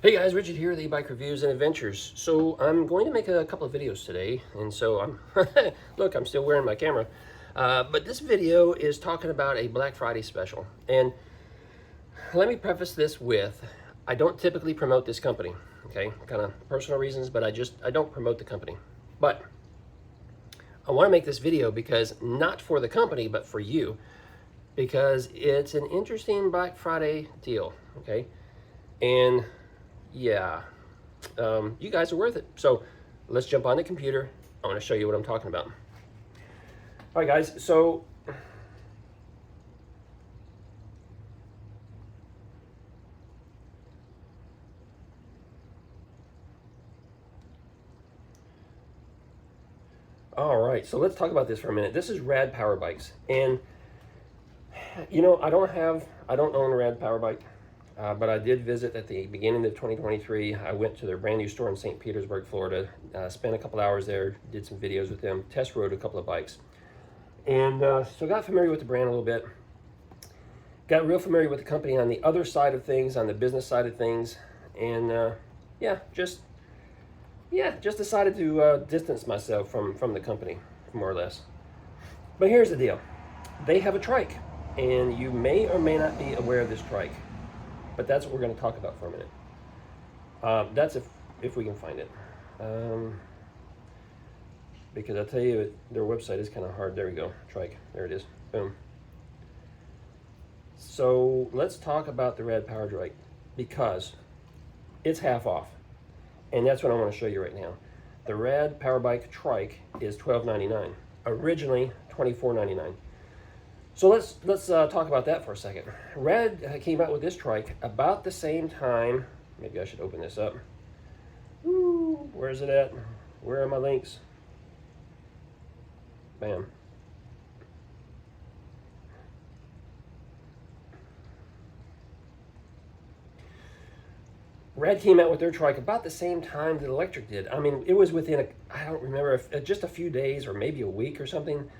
Hey guys, Richard here with eBike Reviews and Adventures. So I'm going to make a couple of videos today, and so I'm look, I'm still wearing my camera, but this video is talking about a Black Friday special. And let me preface this with, I don't typically promote this company, okay? Kind of personal reasons, but I don't promote the company. But I want to make this video because not for the company, but for you, because it's an interesting Black Friday deal, okay? And yeah, you guys are worth it. So let's jump on the computer. I want to show you what I'm talking about. All right, guys. So all right. So let's talk about this for a minute. This is Rad Power Bikes, and you know, I don't own a Rad Power Bike. But I did visit at the beginning of 2023. I went to their brand new store in St. Petersburg, Florida, spent a couple hours there, did some videos with them, test rode a couple of bikes. And so got familiar with the brand a little bit. Got real familiar with the company on the other side of things, on the business side of things. And just decided to distance myself from the company, more or less. But here's the deal. They have a trike, and you may or may not be aware of this trike. But that's what we're going to talk about for a minute. That's if we can find it. Because I'll tell you, their website is kind of hard. There we go, Trike. There it is. Boom. So let's talk about the Rad Power Trike because it's half off. And that's what I want to show you right now. The Rad Power Bike Trike is $12.99. Originally $24.99. So let's talk about that for a second. Rad came out with this trike about the same time. Maybe I should open this up. Ooh, where's it at? Where are my links? Bam. Rad came out with their trike about the same time that electric did. I mean, it was within I don't remember, just a few days or maybe a week or something.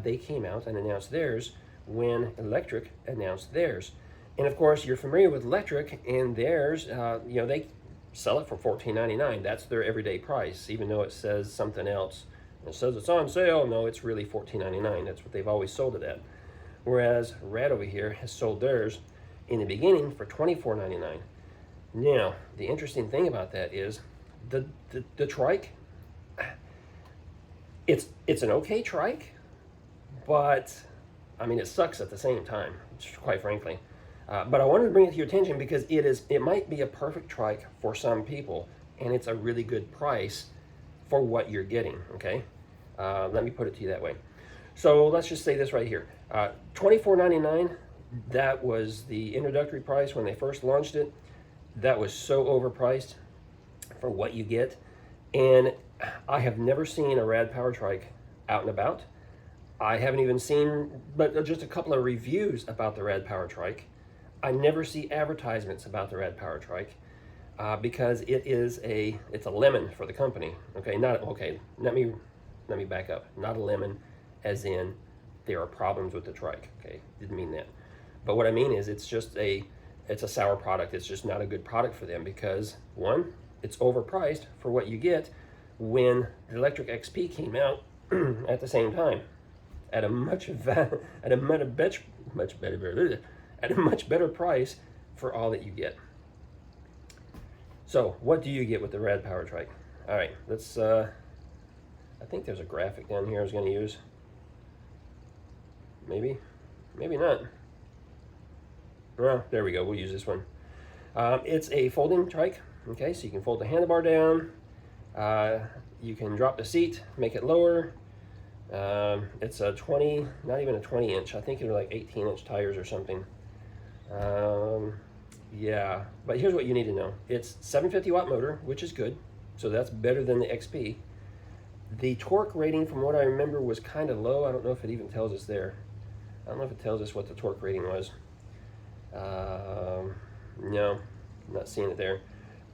They came out and announced theirs when electric announced theirs. And of course, you're familiar with electric, and theirs, you know, they sell it for $14.99. That's their everyday price, even though it says something else. It says it's on sale. No, it's really $14.99. That's what they've always sold it at. Whereas Rad over here has sold theirs in the beginning for $24.99. Now, the interesting thing about that is the trike, it's an okay trike, but I mean, it sucks at the same time, quite frankly. But I wanted to bring it to your attention because it might be a perfect trike for some people, and it's a really good price for what you're getting, okay? Let me put it to you that way. So let's just say this right here. $24.99, that was the introductory price when they first launched it. That was so overpriced for what you get. And I have never seen a Rad Power Trike out and about. I haven't even seen but just a couple of reviews about the Rad Power Trike. I never see advertisements about the Rad Power Trike because it's a lemon for the company. Okay, let me back up. Not a lemon as in there are problems with the trike. Okay, didn't mean that. But what I mean is it's a sour product. It's just not a good product for them because one, it's overpriced for what you get when the electric XP came out at the same time. At a much better price for all that you get. So what do you get with the Rad Power Trike? All right, let's. I think there's a graphic down here I was going to use. Maybe not. Well, there we go. We'll use this one. It's a folding trike. Okay, so you can fold the handlebar down. You can drop the seat, make it lower. It's a 20, not even a 20 inch. I think it was like 18-inch tires or something. Yeah, but here's what you need to know. It's 750 watt motor, which is good. So that's better than the XP. The torque rating, from what I remember, was kind of low. I don't know if it even tells us there. I don't know if it tells us what the torque rating was. No, I'm not seeing it there.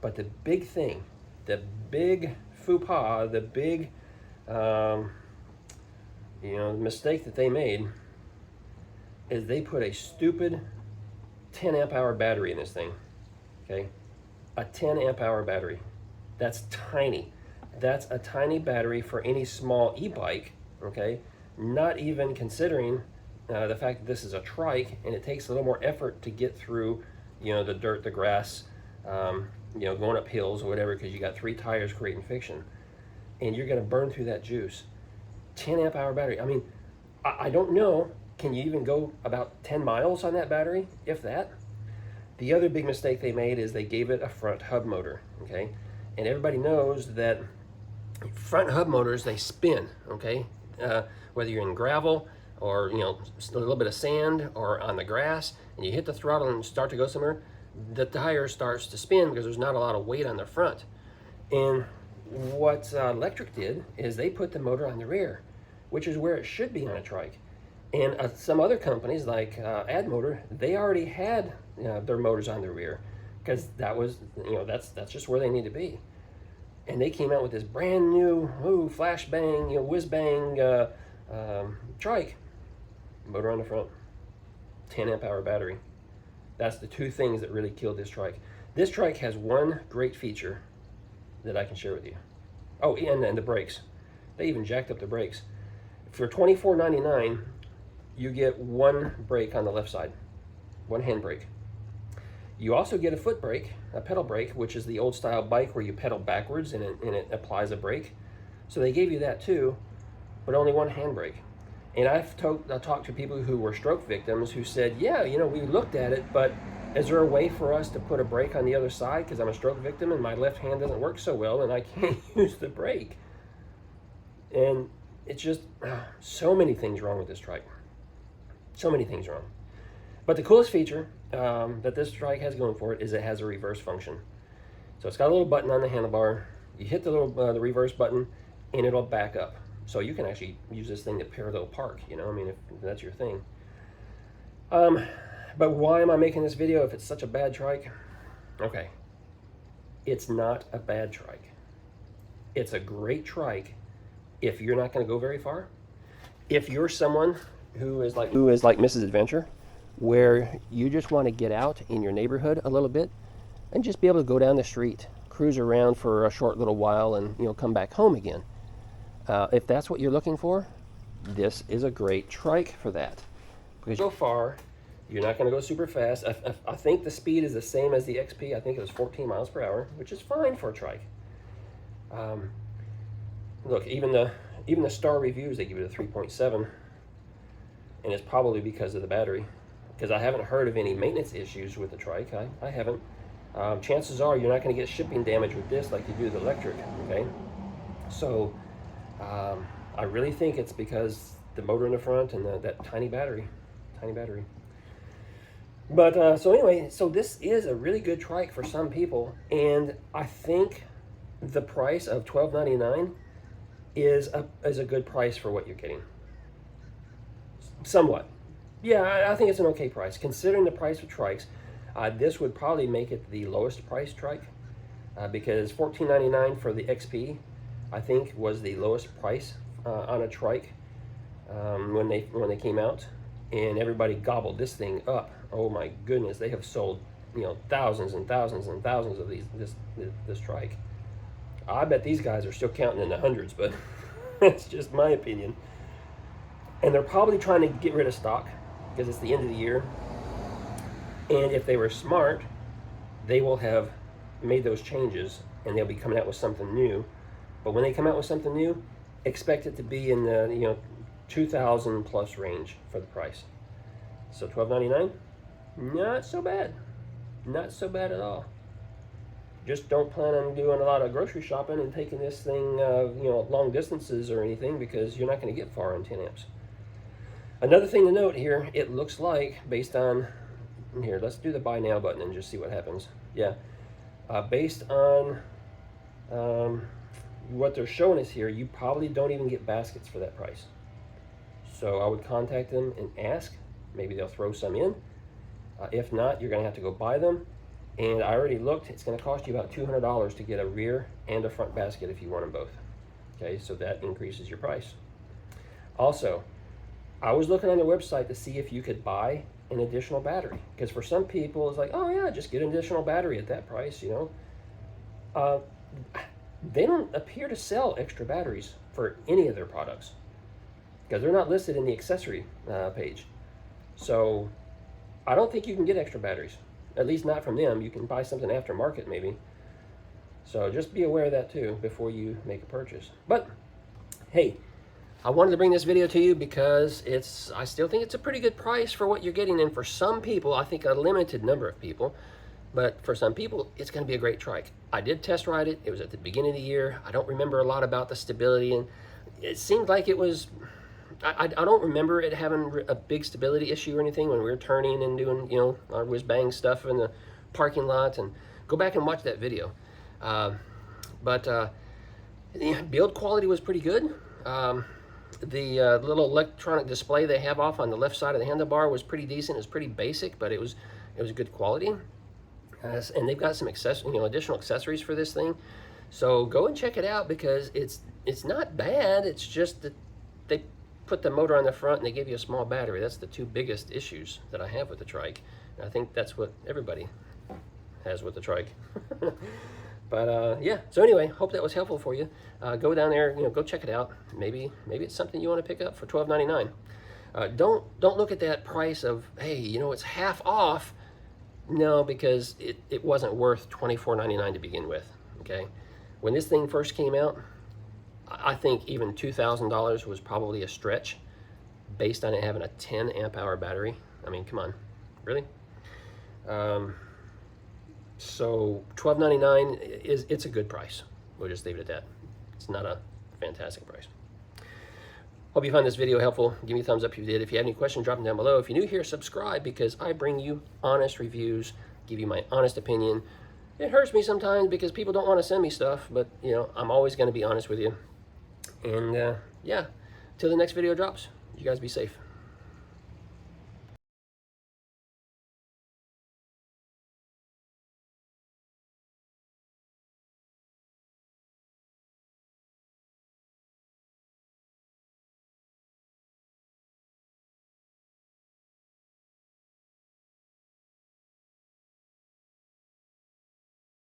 But the big thing, the big faux pas, the big, mistake that they made is they put a stupid 10 amp hour battery in this thing. Okay, a 10 amp hour battery. That's tiny. That's a tiny battery for any small e-bike, okay? Not even considering the fact that this is a trike and it takes a little more effort to get through, you know, the dirt, the grass, you know, going up hills or whatever, because you got 3 tires creating friction. And you're gonna burn through that juice. 10 amp hour battery. I mean, I don't know, can you even go about 10 miles on that battery, if that? The other big mistake they made is they gave it a front hub motor, okay? And everybody knows that front hub motors, they spin, okay? Whether you're in gravel or, you know, a little bit of sand or on the grass, and you hit the throttle and start to go somewhere, the tire starts to spin because there's not a lot of weight on the front. And what electric did is they put the motor on the rear, which is where it should be on a trike. And some other companies like Ad Motor, they already had their motors on the rear, because that was, you know, that's just where they need to be. And they came out with this brand new, flash bang, you know, whiz bang trike, motor on the front, 10 amp hour battery. That's the 2 things that really killed this trike. This trike has one great feature that I can share with you. Oh, and the brakes. They even jacked up the brakes. For $24.99, you get 1 brake on the left side, 1 hand brake. You also get a foot brake, a pedal brake, which is the old style bike where you pedal backwards and it applies a brake. So they gave you that too, but only 1 hand brake. And I've talked to people who were stroke victims who said, yeah, you know, we looked at it, but is there a way for us to put a brake on the other side, because I'm a stroke victim and my left hand doesn't work so well and I can't use the brake? And it's just so many things wrong with this trike. So many things wrong. But the coolest feature that this trike has going for it is it has a reverse function. So it's got a little button on the handlebar. You hit the little the reverse button and it'll back up. So you can actually use this thing to parallel park, you know, I mean, if that's your thing. But why am I making this video if it's such a bad trike? Okay, it's not a bad trike. It's a great trike if you're not going to go very far. If you're someone who is like Mrs. Adventure, where you just want to get out in your neighborhood a little bit and just be able to go down the street, cruise around for a short little while, and, you know, come back home again. If that's what you're looking for, this is a great trike for that. Because you go far, you're not going to go super fast. I think the speed is the same as the XP. I think it was 14 miles per hour, which is fine for a trike. Look, even the star reviews, they give it a 3.7, and it's probably because of the battery. Because I haven't heard of any maintenance issues with the trike. I haven't. Chances are you're not going to get shipping damage with this like you do with the electric. Okay, so I really think it's because the motor in the front and that tiny battery. But so anyway, so this is a really good trike for some people, and I think the price of $12.99 is a good price for what you're getting. Somewhat. Yeah, I think it's an okay price. Considering the price of trikes, this would probably make it the lowest price trike, because $14.99 for the XP, I think, was the lowest price on a trike when they came out, and everybody gobbled this thing up. Oh my goodness, they have sold, you know, thousands and thousands and thousands of this trike. I bet these guys are still counting in the hundreds, but that's just my opinion. And they're probably trying to get rid of stock because it's the end of the year. And if they were smart, they will have made those changes and they'll be coming out with something new. But when they come out with something new, expect it to be in the, you know, 2,000 plus range for the price. So $12.99, not so bad. Not so bad at all. Just don't plan on doing a lot of grocery shopping and taking this thing, you know, long distances or anything, because you're not going to get far on 10 amps. Another thing to note here, it looks like, based on, here, let's do the buy now button and just see what happens. Yeah, based on what they're showing us here, you probably don't even get baskets for that price. So I would contact them and ask. Maybe they'll throw some in. If not, you're going to have to go buy them. And I already looked, it's going to cost you about $200 to get a rear and a front basket if you want them both. Okay, so that increases your price. Also, I was looking on their website to see if you could buy an additional battery. Because for some people, it's like, oh yeah, just get an additional battery at that price, you know. Uh, they don't appear to sell extra batteries for any of their products because they're not listed in the accessory page. So I don't think you can get extra batteries, at least not from them. You can buy something aftermarket maybe. So just be aware of that too before you make a purchase. But hey, I wanted to bring this video to you because I still think it's a pretty good price for what you're getting. And for some people, I think a limited number of people, but for some people, it's going to be a great trike. I did test ride it. It was at the beginning of the year. I don't remember a lot about the stability, and it seemed like it was, I don't remember it having a big stability issue or anything when we were turning and doing, you know, our whiz-bang stuff in the parking lot. And go back and watch that video. The build quality was pretty good. The little electronic display they have off on the left side of the handlebar was pretty decent. It was pretty basic, but it was good quality. And they've got some additional accessories for this thing. So go and check it out because it's not bad. It's just that they put the motor on the front and they give you a small battery. That's the two biggest issues that I have with the trike. And I think that's what everybody has with the trike. But yeah, so anyway, hope that was helpful for you. Go down there, go check it out. Maybe it's something you want to pick up for $12.99. Don't look at that price of, hey, it's half off. No, because it wasn't worth $24.99 to begin with. Okay, when this thing first came out, I think even $2,000 was probably a stretch, based on it having a 10 amp hour battery. I mean, come on, really? So $12.99 it's a good price. We'll just leave it at that. It's not a fantastic price. Hope you found this video helpful. Give me a thumbs up if you did. If you have any questions, drop them down below. If you're new here, subscribe because I bring you honest reviews, give you my honest opinion. It hurts me sometimes because people don't want to send me stuff, but I'm always going to be honest with you. And yeah, till the next video drops, you guys be safe.